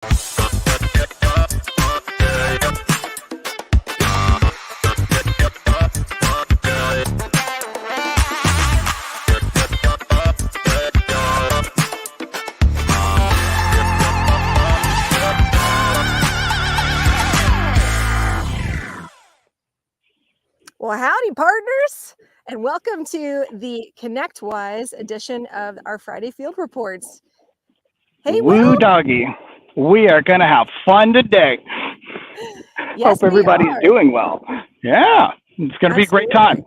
Well, howdy, partners, and welcome to the ConnectWise edition of our Friday Field Reports. Hey, Woo Will. doggy, we are going to have fun today. Yes, Hope everybody's doing well. Yeah, it's going to be a great time.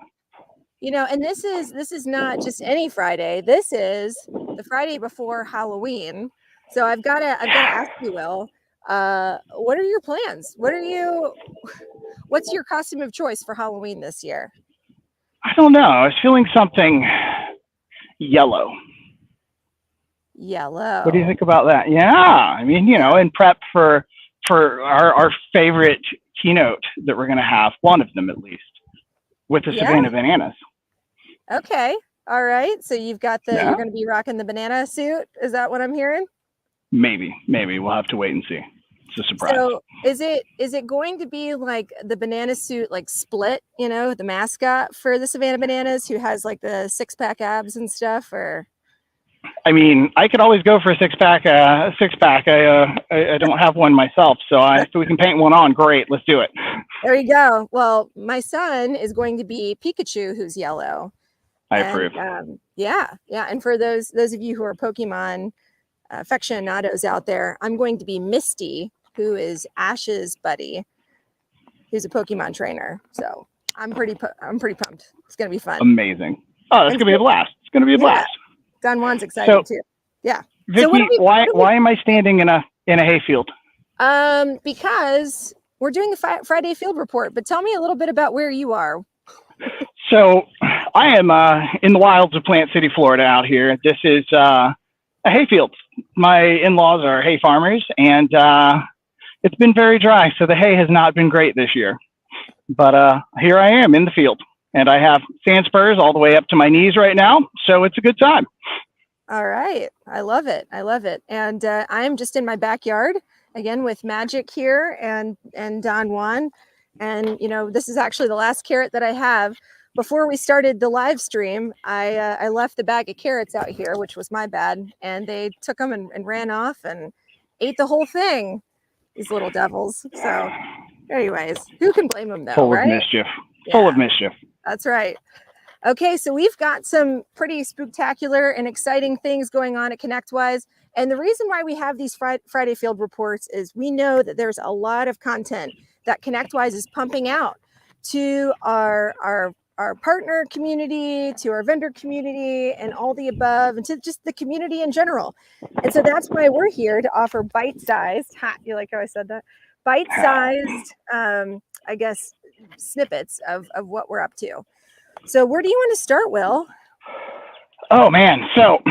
You know, and this is not just any Friday. This is the Friday before Halloween. So I've got to ask you, Will, what are your plans? What's your costume of choice for Halloween this year? I don't know. I was feeling something yellow. Yellow. What do you think about that? Yeah, I mean, you know, in prep for our favorite keynote that we're going to have, one of them at least, with the Savannah Bananas. Okay. All right. So you've got you're going to be rocking the banana suit. Is that what I'm hearing? Maybe. We'll have to wait and see. It's a surprise. So is it going to be like the banana suit, like Split, you know, the mascot for the Savannah Bananas, who has like the 6-pack abs and stuff? Or I mean, I could always go for a six pack. I don't have one myself, so if we can paint one on, great. Let's do it. There you go. Well, my son is going to be Pikachu, who's yellow. I approve. Yeah. And for those of you who are Pokemon aficionados out there, I'm going to be Misty, who is Ash's buddy, who's a Pokemon trainer. So I'm pretty pumped. It's gonna be fun. Amazing. Oh, that's gonna be a blast. It's gonna be a blast. Don Juan's excited too. Yeah. Vicky, so why am I standing in a hayfield? Because we're doing the Friday Field Report. But tell me a little bit about where you are. So I am in the wilds of Plant City, Florida. Out here, this is a hayfield. My in-laws are hay farmers, and it's been very dry, so the hay has not been great this year. But here I am in the field, and I have sand spurs all the way up to my knees right now, so it's a good time. All right. I love it. And I'm just in my backyard, again, with Magic here and Don Juan. And, you know, this is actually the last carrot that I have. Before we started the live stream, I left the bag of carrots out here, which was my bad, and they took them and ran off and ate the whole thing. These little devils. So anyways, who can blame them though, Full right? of mischief. Yeah. Full of mischief. That's right. Okay, so we've got some pretty spectacular and exciting things going on at ConnectWise. And the reason why we have these Friday Field Reports is we know that there's a lot of content that ConnectWise is pumping out to our partner community, to our vendor community, and all the above, and to just the community in general. And so that's why we're here to offer bite-sized, you like how I said that? Bite-sized, I guess, snippets of what we're up to. So where do you want to start, Will? Oh, man. So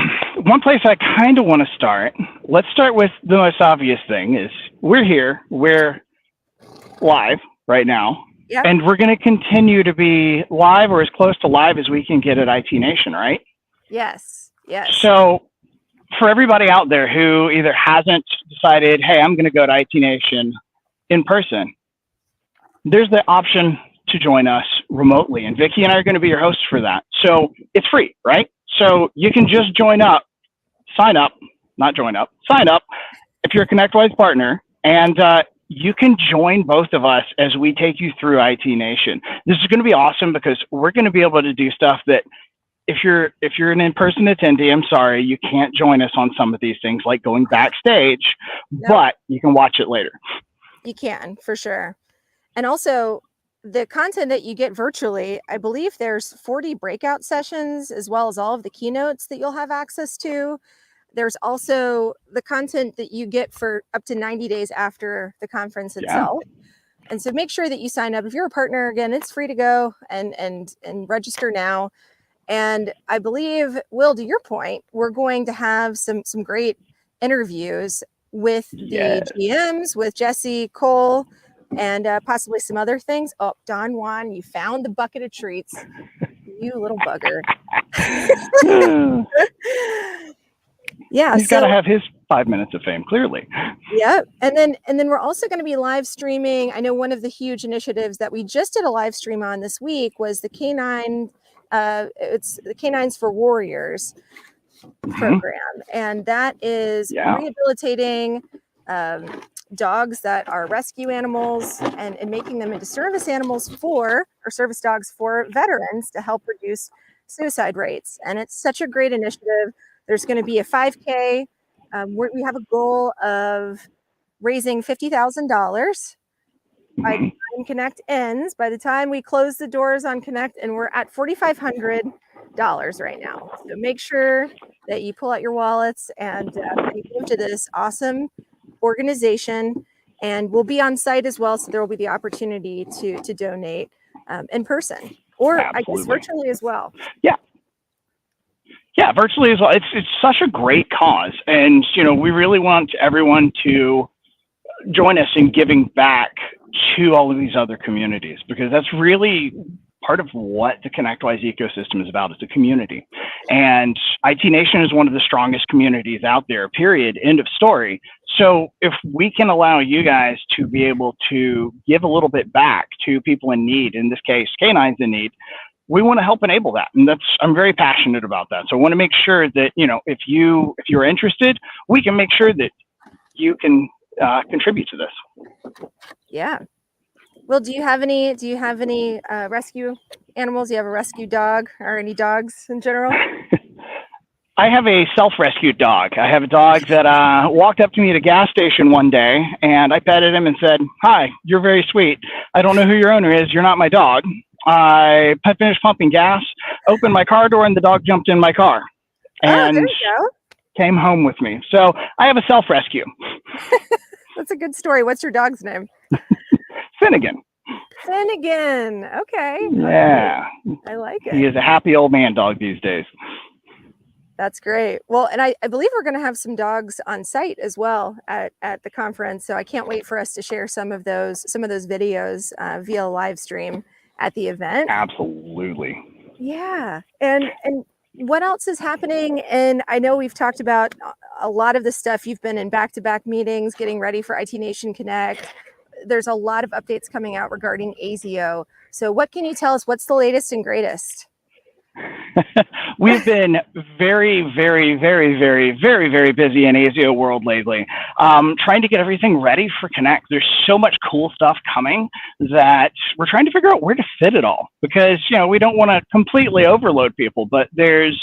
one place I kind of want to start, let's start with the most obvious thing is we're here. We're live right now. Yep. And we're going to continue to be live or as close to live as we can get at IT Nation, right? Yes. So for everybody out there who either hasn't decided, hey, I'm going to go to IT Nation in person, there's the option to join us remotely. And Vicky and I are going to be your hosts for that. So it's free, right? So you can just sign up if you're a ConnectWise partner, and you can join both of us as we take you through IT Nation. This is going to be awesome because we're going to be able to do stuff that if you're an in-person attendee, I'm sorry, you can't join us on some of these things like going backstage, but you can watch it later. You can, for sure. And also the content that you get virtually, I believe there's 40 breakout sessions as well as all of the keynotes that you'll have access to. There's also the content that you get for up to 90 days after the conference itself. Yeah. And so make sure that you sign up. If you're a partner, again, it's free to go and register now. And I believe, Will, to your point, we're going to have some great interviews with the GMs, with Jesse, Cole, and possibly some other things. Oh, Don Juan, you found the bucket of treats. You little bugger. Yeah. He's got to have his 5 minutes of fame, clearly. Yeah. And then we're also going to be live streaming. I know one of the huge initiatives that we just did a live stream on this week was the Canine, it's the Canines for Warriors program. And that is rehabilitating dogs that are rescue animals and making them into service animals or service dogs for veterans to help reduce suicide rates. And it's such a great initiative. There's going to be a 5K. We have a goal of raising $50,000 by the time Connect ends. By the time we close the doors on Connect, and we're at $4,500 right now. So make sure that you pull out your wallets and you give to this awesome organization. And we'll be on site as well, so there will be the opportunity to donate in person or I guess virtually as well. Yeah, virtually as well. It's such a great cause, and we really want everyone to join us in giving back to all of these other communities, because that's really part of what the ConnectWise ecosystem is about. It's a community, and IT Nation is one of the strongest communities out there, period, end of story. So if we can allow you guys to be able to give a little bit back to people in need, in this case, canines in need, we want to help enable that. And I'm very passionate about that. So I want to make sure that, if you're interested, we can make sure that you can contribute to this. Yeah. Well, do you have any rescue animals? Do you have a rescue dog or any dogs in general? I have a self-rescued dog. I have a dog that walked up to me at a gas station one day, and I petted him and said, "Hi, you're very sweet. I don't know who your owner is. You're not my dog." I finished pumping gas, opened my car door, and the dog jumped in my car and there you go. Came home with me. So I have a self-rescue. That's a good story. What's your dog's name? Finnegan. Finnegan. Okay. Yeah. I like it. He is a happy old man dog these days. That's great. Well, and I believe we're going to have some dogs on site as well at the conference. So I can't wait for us to share some of those videos via live stream at the event. Absolutely. Yeah. And what else is happening? And I know we've talked about a lot of the stuff. You've been in back-to-back meetings, getting ready for IT Nation Connect. There's a lot of updates coming out regarding ASIO. So what can you tell us? What's the latest and greatest? We've been very, very, very, very, very, very busy in ASIO world lately, trying to get everything ready for Connect. There's so much cool stuff coming that we're trying to figure out where to fit it all, because we don't want to completely overload people, but there's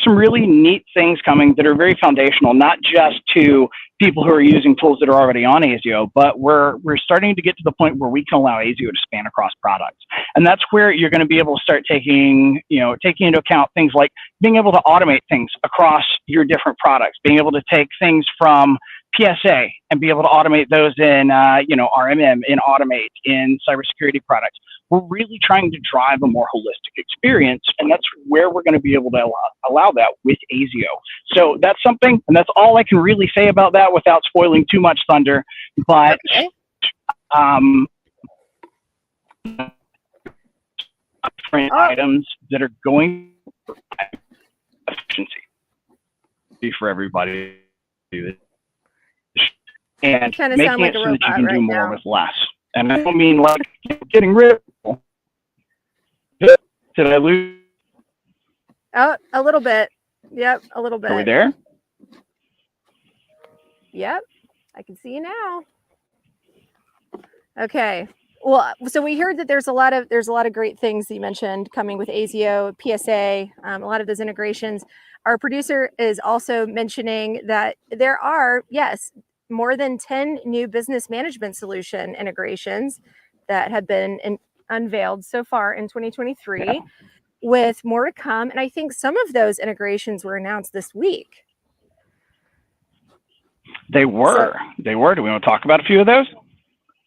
some really neat things coming that are very foundational, not just to people who are using tools that are already on ASIO, but we're starting to get to the point where we can allow ASIO to span across products. And that's where you're going to be able to start taking into account things like being able to automate things across your different products, being able to take things from PSA and be able to automate those in, RMM, in Automate, in cybersecurity products. We're really trying to drive a more holistic experience, and that's where we're going to be able to allow that with ASIO. So that's something, and that's all I can really say about that without spoiling too much thunder. But different items that are going to provide efficiency for everybody, and kind of making sound like it a so that you can robot do right more now. with less. And I don't mean like getting rid of people. Did I lose? Oh, a little bit. Yep, a little bit. Are we there? Yep, I can see you now. Okay. Well, so we heard that there's a lot of great things that you mentioned coming with ASIO, PSA, a lot of those integrations. Our producer is also mentioning that there are, yes, more than 10 new business management solution integrations that have been unveiled so far in 2023, with more to come. And I think some of those integrations were announced this week. They were. Do we want to talk about a few of those?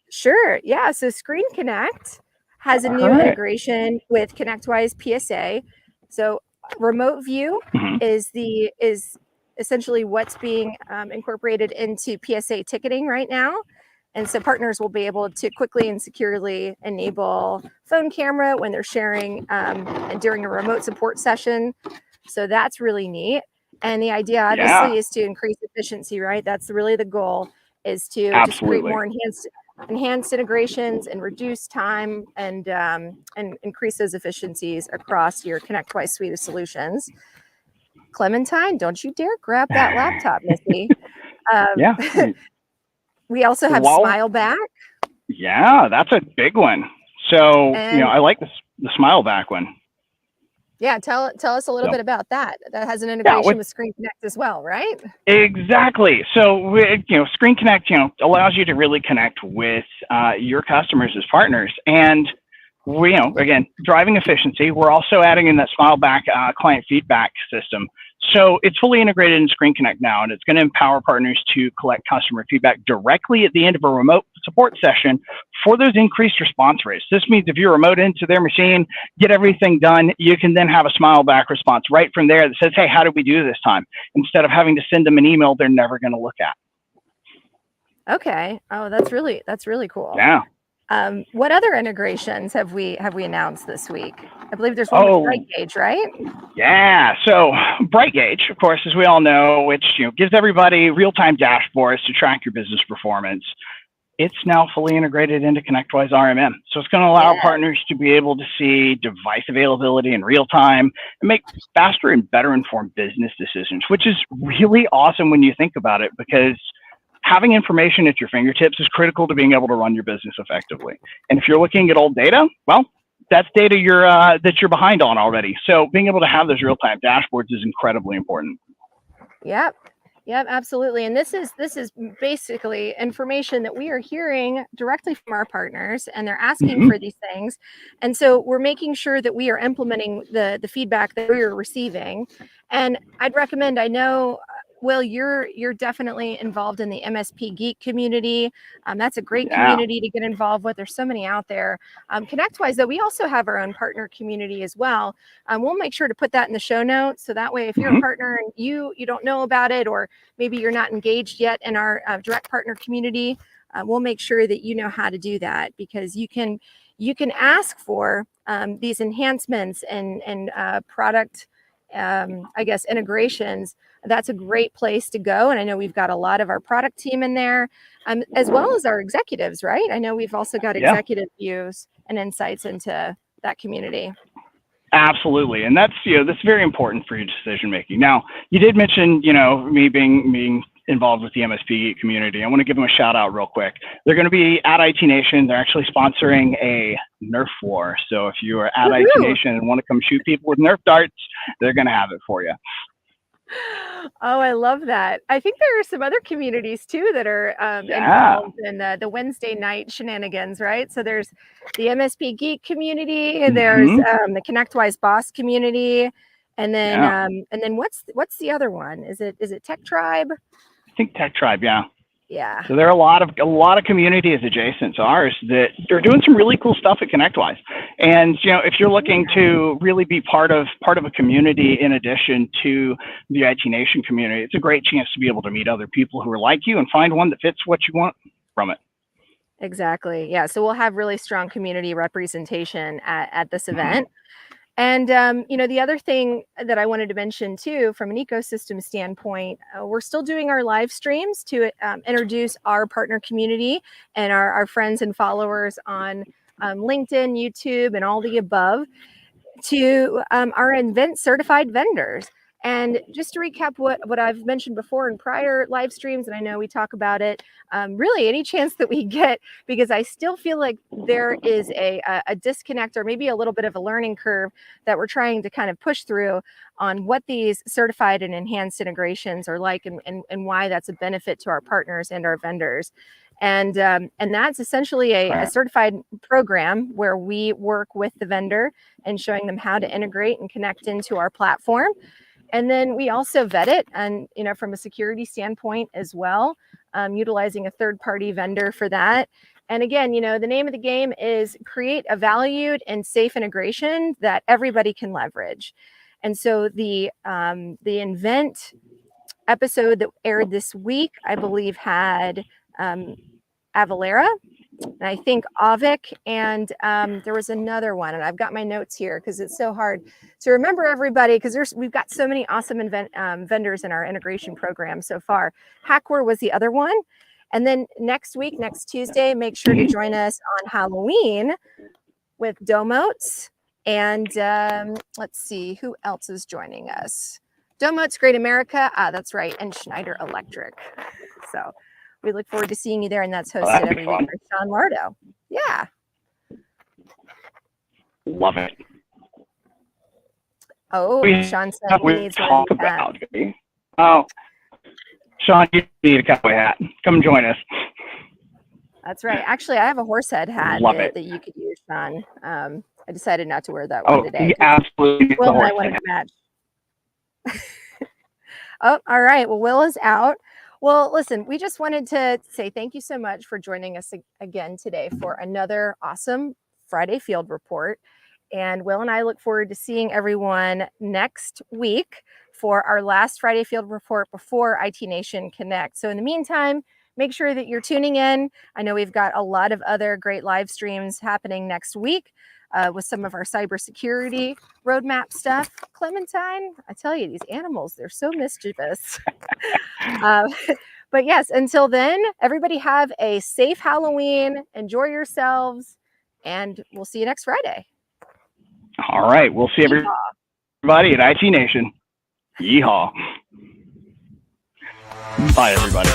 Sure. Yeah. So Screen Connect has a new integration with ConnectWise PSA. So Remote View is essentially what's being incorporated into PSA ticketing right now. And so partners will be able to quickly and securely enable phone camera when they're sharing during a remote support session. So that's really neat. And the idea obviously is to increase efficiency, right? That's really the goal, is to just create Absolutely. more enhanced integrations and reduce time and increase those efficiencies across your ConnectWise suite of solutions. Clementine, don't you dare grab that laptop, Missy. Yeah. We also have Well, Smile Back. yeah, that's a big one. So, And I like the smile back one. yeah, tell us a little So, bit about that. That has an yeah, integration with Screen Connect as well, right? exactly. So, Screen Connect, allows you to really connect with your customers as partners. And we, again, driving efficiency. We're also adding in that Smile Back client feedback system. So it's fully integrated in Screen Connect now, and it's going to empower partners to collect customer feedback directly at the end of a remote support session for those increased response rates. This means if you remote into their machine, get everything done, you can then have a Smile Back response right from there that says, hey, how did we do this time? Instead of having to send them an email they're never going to look at. Okay. Oh, that's really cool. Yeah. What other integrations have we announced this week? I believe there's one with Oh, BrightGauge, right? yeah. So BrightGauge, of course, as we all know, which gives everybody real-time dashboards to track your business performance. It's now fully integrated into ConnectWise RMM. So it's going to allow partners to be able to see device availability in real time and make faster and better informed business decisions, which is really awesome when you think about it, because having information at your fingertips is critical to being able to run your business effectively. And if you're looking at old data, well, that's data that you're behind on already. So being able to have those real-time dashboards is incredibly important. Yep. Yep, absolutely. And this is basically information that we are hearing directly from our partners, and they're asking for these things. And so we're making sure that we are implementing the feedback that we are receiving. And I'd recommend, I know, Will, you're definitely involved in the MSP Geek community. That's a great community to get involved with. There's so many out there. ConnectWise, though, we also have our own partner community as well. We'll make sure to put that in the show notes, so that way, if you're a partner and you don't know about it, or maybe you're not engaged yet in our direct partner community, we'll make sure that you know how to do that, because you can ask for these enhancements and product, I guess, integrations. That's a great place to go. And I know we've got a lot of our product team in there, as well as our executives, right? I know we've also got executive views and insights into that community. Absolutely. And that's, that's very important for your decision making. Now, you did mention, me being involved with the MSP community. I want to give them a shout out real quick. They're going to be at IT Nation. They're actually sponsoring a Nerf war. So if you are at IT Nation and want to come shoot people with Nerf darts, they're going to have it for you. Oh, I love that. I think there are some other communities too that are involved in the Wednesday night shenanigans, right? So there's the MSP Geek community, there's the ConnectWise Boss community, and then what's the other one? Is it Tech Tribe? I think Tech Tribe, yeah. Yeah. So there are a lot of communities adjacent to ours that are doing some really cool stuff at ConnectWise. And if you're looking to really be part of a community in addition to the IT Nation community, it's a great chance to be able to meet other people who are like you and find one that fits what you want from it. Exactly. Yeah. So we'll have really strong community representation at this event. And, the other thing that I wanted to mention too, from an ecosystem standpoint, we're still doing our live streams to introduce our partner community and our friends and followers on LinkedIn, YouTube, and all the above to our event certified vendors. And just to recap what I've mentioned before in prior live streams, and I know we talk about it, really any chance that we get, because I still feel like there is a disconnect, or maybe a little bit of a learning curve that we're trying to kind of push through on what these certified and enhanced integrations are like, and why that's a benefit to our partners and our vendors. And that's essentially a certified program where we work with the vendor and showing them how to integrate and connect into our platform. And then we also vet it, and from a security standpoint as well, utilizing a third-party vendor for that. And again, the name of the game is create a valued and safe integration that everybody can leverage. And so the event episode that aired this week, I believe, had Avalera and I think Avik, and there was another one, and I've got my notes here because it's so hard to remember everybody because we've got so many awesome vendors in our integration program so far. Hackware was the other one. And then next week, next Tuesday, make sure to join us on Halloween with Domotes. And let's see, who else is joining us? Domotes Great America. That's right. And Schneider Electric. So we look forward to seeing you there. And that's hosted every week by Sean Lardo. Yeah. Love it. Oh, Sean said he needs talk about. Oh, Sean, you need a cowboy hat. Come join us. That's right. Actually, I have a horse head hat that you could use, Sean. I decided not to wear that one today. He absolutely. Will and I wanted to match. Oh, all right. Well, Will is out. Well, listen, we just wanted to say thank you so much for joining us again today for another awesome Friday Field Report. And Will and I look forward to seeing everyone next week for our last Friday Field Report before IT Nation Connect. So in the meantime, make sure that you're tuning in. I know we've got a lot of other great live streams happening next week with some of our cybersecurity roadmap stuff. Clementine, I tell you, these animals, they're so mischievous. But yes, until then, everybody have a safe Halloween. Enjoy yourselves, and we'll see you next Friday. All right. We'll see everybody at IT Nation. Yeehaw. Bye, everybody.